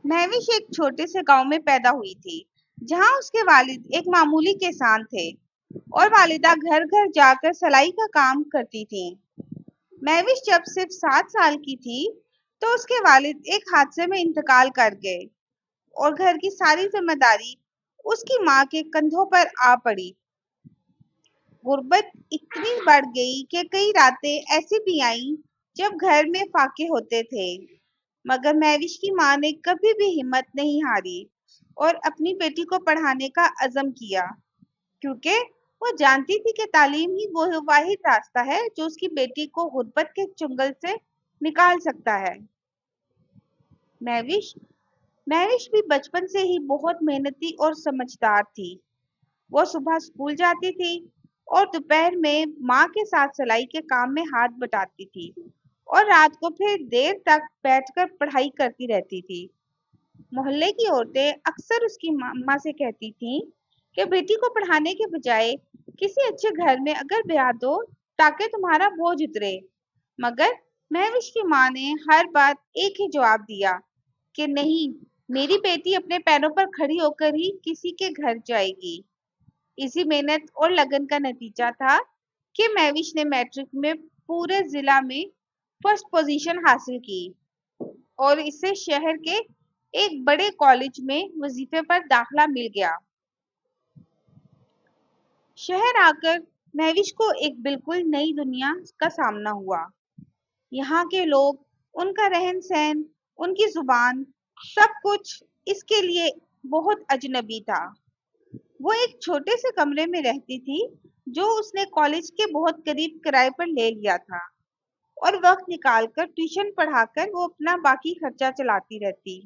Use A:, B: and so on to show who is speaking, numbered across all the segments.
A: महविश एक छोटे से गांव में पैदा हुई थी, जहां उसके वालिद एक मामूली किसान थे और वालिदा घर घर जाकर सलाई का काम करती थीं। महविश जब सिर्फ 7 साल की थी, तो उसके वालिद एक हादसे में इंतकाल कर गए और घर की सारी जिम्मेदारी उसकी माँ के कंधों पर आ पड़ी। गुर्बत इतनी बढ़ गई कि कई रातें ऐसी भी आईं जब घर में फाके होते थे, मगर महविश की माँ ने कभी भी हिम्मत नहीं हारी और अपनी बेटी को पढ़ाने का अज़म किया, क्योंकि वो जानती थी कि तालीम ही वो वाहिद रास्ता है जो उसकी बेटी को गुर्बत के चंगुल से निकाल सकता है। महविश महविश भी बचपन से ही बहुत मेहनती और समझदार थी। वो सुबह स्कूल जाती थी और दोपहर में माँ के साथ सिलाई के काम में हाथ बटाती थी और रात को फिर देर तक बैठकर पढ़ाई करती रहती थी। मोहल्ले की औरतें अक्सर उसकी अम्मा से कहती थीं कि बेटी को पढ़ाने के बजाय किसी अच्छे घर में अगर ब्याह दो, ताकि तुम्हारा बोझ उतरे। मगर महविश की माँ ने हर बार एक ही जवाब दिया कि नहीं, मेरी बेटी अपने पैरों पर खड़ी होकर ही किसी के घर जाएगी। इसी मेहनत और लगन का नतीजा था कि महविश ने मैट्रिक में पूरे जिला में फर्स्ट पोजीशन हासिल की और इसे शहर के एक बड़े कॉलेज में वजीफे पर दाखिला मिल गया। शहर आकर महविश को एक बिल्कुल नई दुनिया का सामना हुआ। यहाँ के लोग, उनका रहन सहन, उनकी जुबान, सब कुछ इसके लिए बहुत अजनबी था। वो एक छोटे से कमरे में रहती थी, जो उसने कॉलेज के बहुत करीब किराए पर ले लिया था, और वक्त निकालकर ट्यूशन पढ़ाकर वो अपना बाकी खर्चा चलाती रहती।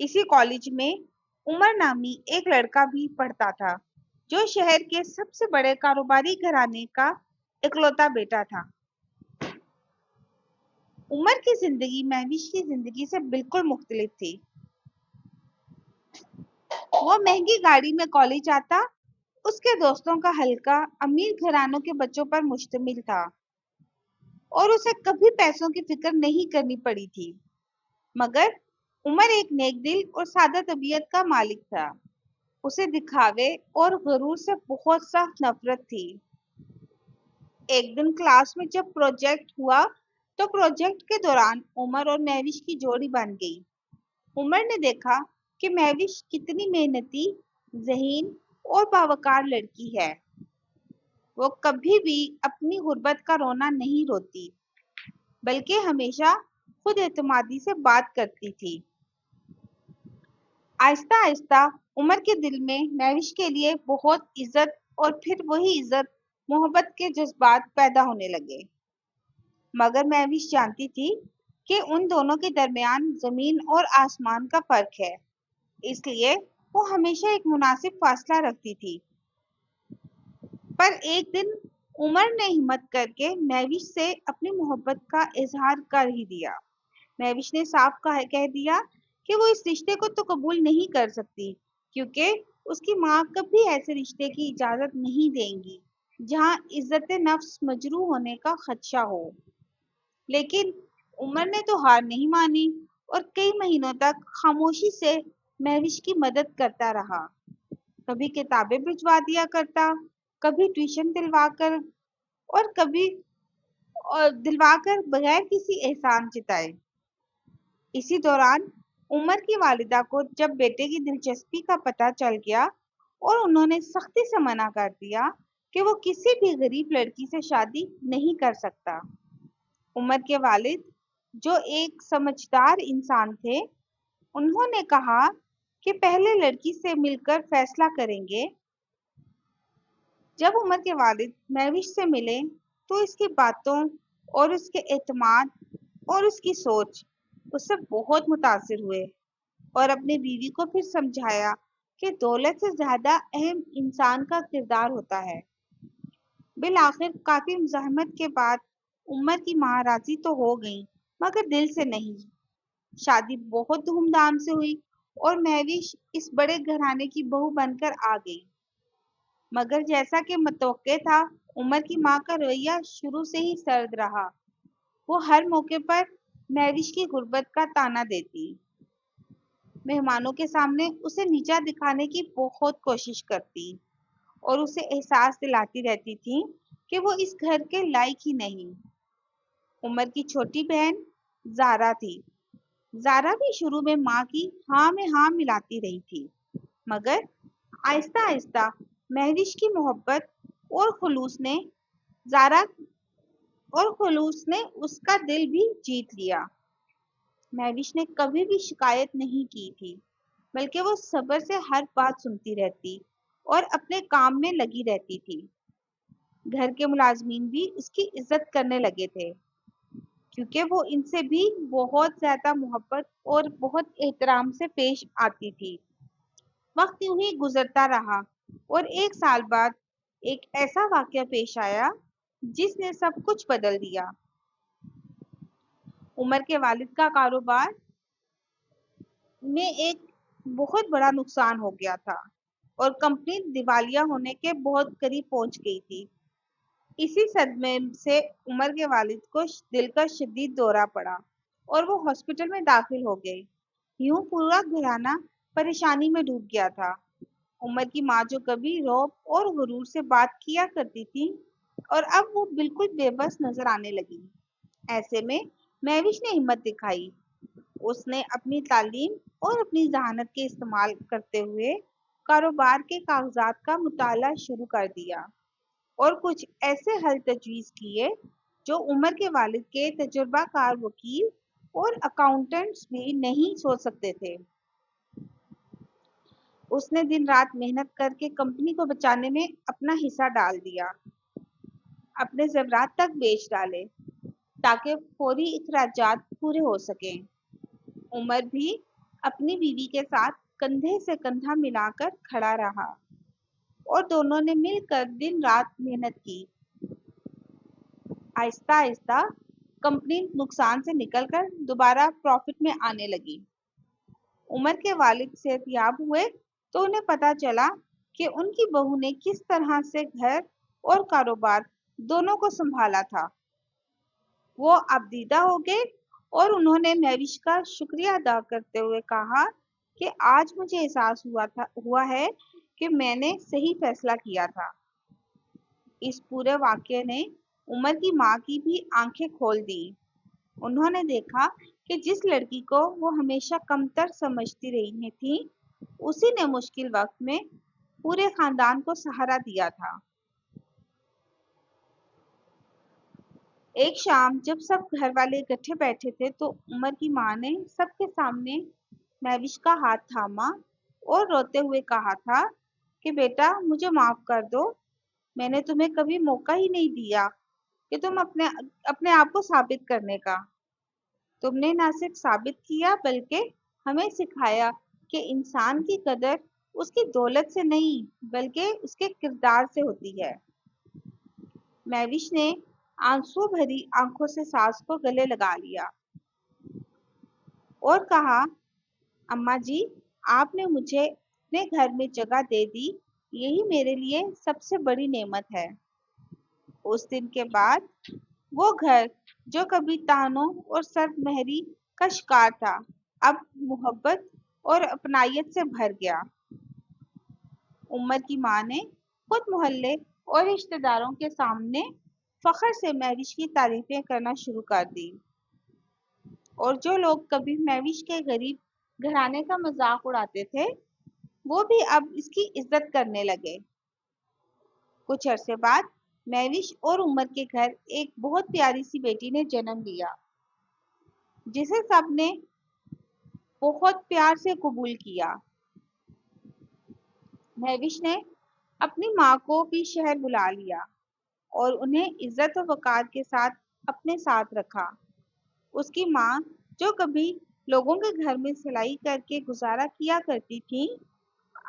A: इसी कॉलेज में उमर नामी एक लड़का भी पढ़ता था, जो शहर के सबसे बड़े कारोबारी घराने का इकलौता बेटा था। उमर की जिंदगी महविश की जिंदगी से बिल्कुल मुख्तलिफ थी। वो महंगी गाड़ी में कॉलेज आता, उसके दोस्तों का हल्का अमीर घरानों के बच्चों पर मुश्तमिल था और उसे कभी पैसों की फिक्र नहीं करनी पड़ी थी। मगर उमर एक नेक दिल और सादा तबीयत का मालिक था। उसे दिखावे और गुरूर से बहुत सख्त नफरत थी। एक दिन क्लास में जब प्रोजेक्ट हुआ, तो प्रोजेक्ट के दौरान उमर और महविश की जोड़ी बन गई। उमर ने देखा कि महविश कितनी मेहनती, ज़हीन और बावकार लड़की है। वो कभी भी अपनी गुर्बत का रोना नहीं रोती, बल्कि हमेशा खुद एतमादी से बात करती थी। आहिस्ता आहिस्ता उमर के दिल में महविश के लिए बहुत इज्जत और फिर वही इज्जत मोहब्बत के जज्बात पैदा होने लगे। मगर महविश जानती थी कि उन दोनों के दरमियान जमीन और आसमान का फर्क है, इसलिए वो हमेशा एक मुनासिब फासला रखती थी। पर एक दिन उमर ने हिम्मत करके महविश से अपनी मोहब्बत का इजहार कर ही दिया। महविश ने साफ कह दिया कि वो इस रिश्ते को तो कबूल नहीं कर सकती, क्योंकि उसकी माँ कभी ऐसे रिश्ते की इजाजत नहीं देंगी जहाँ इज्जत नफ्स मजरूह होने का खदशा हो। लेकिन उमर ने तो हार नहीं मानी और कई महीनों तक खामोशी से महविश की मदद करता रहा। कभी किताबें भिजवा दिया करता, कभी ट्यूशन दिलवाकर, और कभी दिलवाकर बगैर किसी एहसान जताए। इसी दौरान उमर की वालिदा को जब बेटे की दिलचस्पी का पता चल गया और उन्होंने सख्ती से मना कर दिया कि वो किसी भी गरीब लड़की से शादी नहीं कर सकता। उमर के वालिद, जो एक समझदार इंसान थे, उन्होंने कहा कि पहले लड़की से मिलकर फैसला करेंगे। जब उमर के वालिद महविश से मिले, तो इसकी बातों और उसके एतमाद और उसकी सोच उससे बहुत मुतासिर हुए और अपनी बीवी को फिर समझाया कि दौलत से ज्यादा अहम इंसान का किरदार होता है। बिल आखिर काफी मुज़ाहमत के बाद उमर की माँ राजी तो हो गई, मगर दिल से नहीं। शादी बहुत धूमधाम से हुई और महविश इस बड़े घराने की बहू बनकर आ गई। मगर जैसा कि मुतवक्के था, उमर की माँ का रवैया शुरू से ही सर्द रहा। वो हर मौके पर महविश की गुर्बत का ताना देती, مہمانوں کے سامنے اسے نیچا دکھانے کی بہت کوشش کرتی اور اسے احساس دلاتی رہتی تھی کہ وہ اس گھر کے لائق ہی نہیں۔ عمر کی چھوٹی بہن زارا تھی۔ زارا بھی شروع میں ماں کی ہاں میں ہاں ملاتی رہی تھی، مگر آہستہ آہستہ مہوش کی محبت اور زارا خلوص نے اس کا دل بھی جیت لیا۔ مہوش نے کبھی بھی شکایت نہیں کی تھی، بلکہ وہ صبر سے ہر بات سنتی رہتی اور اپنے کام میں لگی رہتی تھی۔ گھر کے ملازمین بھی اس کی عزت کرنے لگے تھے، کیونکہ وہ ان سے بھی بہت زیادہ محبت اور بہت احترام سے پیش آتی تھی۔ وقت یوں ہی گزرتا رہا اور ایک سال بعد ایک ایسا واقعہ پیش آیا جس نے سب کچھ بدل دیا۔ عمر کے والد کا کاروبار میں ایک بہت بڑا نقصان ہو گیا تھا اور کمپنی دیوالیہ ہونے کے بہت قریب پہنچ گئی تھی۔ اسی صدمے سے عمر کے والد کو دل کا شدید دورہ پڑا اور وہ ہاسپٹل میں داخل ہو گئے۔ یوں پورا گھرانہ پریشانی میں ڈوب گیا تھا۔ عمر کی ماں جو کبھی رعب اور غرور سے بات کیا کرتی تھی اور اب وہ بالکل بے بس نظر آنے لگی۔ ایسے میں مہوش نے ہمت دکھائی۔ اس نے اپنی تعلیم اور اپنی ذہانت کے استعمال کرتے ہوئے کاروبار کے کاغذات کا مطالعہ شروع کر دیا اور کچھ ایسے حل تجویز کیے جو عمر کے والد کے تجربہ کار وکیل اور اکاؤنٹنٹس بھی نہیں سوچ سکتے تھے۔ اس نے دن رات محنت کر کے کمپنی کو بچانے میں اپنا حصہ ڈال دیا، اپنے زیورات تک بیچ ڈالے تاکہ فوری اخراجات پورے ہو سکیں۔ عمر بھی اپنی بیوی کے ساتھ کندھے سے کندھا ملا کر کھڑا رہا اور دونوں نے مل کر دن رات محنت کی۔ آہستہ آہستہ کمپنی نقصان سے نکل کر دوبارہ پروفٹ میں آنے لگی۔ عمر کے والد صحت یاب ہوئے تو انہیں پتا چلا کہ ان کی بہو نے کس طرح سے گھر اور کاروبار دونوں کو سنبھالا تھا۔ وہ ابدیدہ ہو گئے اور انہوں نے مہوش کا شکریہ ادا کرتے ہوئے کہا کہ آج مجھے احساس ہوا ہے کہ میں نے صحیح فیصلہ کیا تھا۔ اس پورے واقعے نے عمر کی ماں کی بھی آنکھیں کھول دی۔ انہوں نے دیکھا کہ جس لڑکی کو وہ ہمیشہ کمتر سمجھتی رہی تھی، اسی نے مشکل وقت میں پورے خاندان کو سہارا دیا تھا۔ ایک شام جب سب گھر والے اکٹھے بیٹھے تھے تو عمر کی ماں نے سب کے سامنے مہوش کا ہاتھ تھاما اور روتے ہوئے کہا تھا کہ بیٹا مجھے معاف کر دو، میں نے تمہیں کبھی موقع ہی نہیں دیا کہ تم اپنے آپ کو ثابت کرنے کا۔ تم نے نہ صرف ثابت کیا بلکہ ہمیں سکھایا کہ انسان کی قدر اس کی دولت سے نہیں بلکہ اس کے کردار سے ہوتی ہے۔ مہوش نے آنسو بھری آنکھوں سے ساس کو گلے لگا لیا اور کہا اماں جی، آپ نے مجھے اپنے گھر میں جگہ دے دی، یہی میرے لیے سب سے بڑی نعمت ہے۔ اس دن کے بعد وہ گھر جو کبھی تانوں اور سرد مہری کا شکار تھا اب محبت اور اپنائیت سے بھر گیا۔ عمر کی ماں نے خود محلے اور رشتہ داروں کے سامنے فخر سے مہوش کی تعریفیں کرنا شروع کر دی اور جو لوگ کبھی مہوش کے غریب گھرانے کا مذاق اڑاتے تھے وہ بھی اب اس کی عزت کرنے لگے۔ کچھ عرصے بعد مہوش اور عمر کے گھر ایک بہت پیاری سی بیٹی نے جنم لیا جسے سب نے بہت پیار سے قبول کیا۔ مہوش نے اپنی ماں کو بھی شہر بلا لیا اور انہیں عزت و وقار کے ساتھ اپنے ساتھ رکھا۔ اس کی ماں جو کبھی لوگوں کے گھر میں سلائی کر کے گزارا کیا کرتی تھی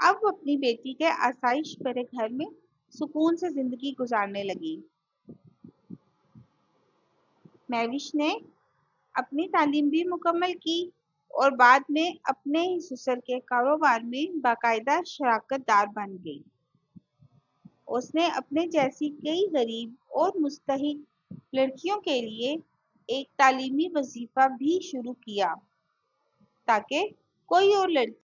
A: اب اپنی بیٹی کے آسائش بھرے گھر میں سکون سے زندگی گزارنے لگی۔ مہوش نے اپنی تعلیم بھی مکمل کی اور بعد میں اپنے ہی سسر کے کاروبار میں باقاعدہ شراکت دار بن گئی۔ اس نے اپنے جیسی کئی غریب اور مستحق لڑکیوں کے لیے ایک تعلیمی وظیفہ بھی شروع کیا تاکہ کوئی اور لڑکی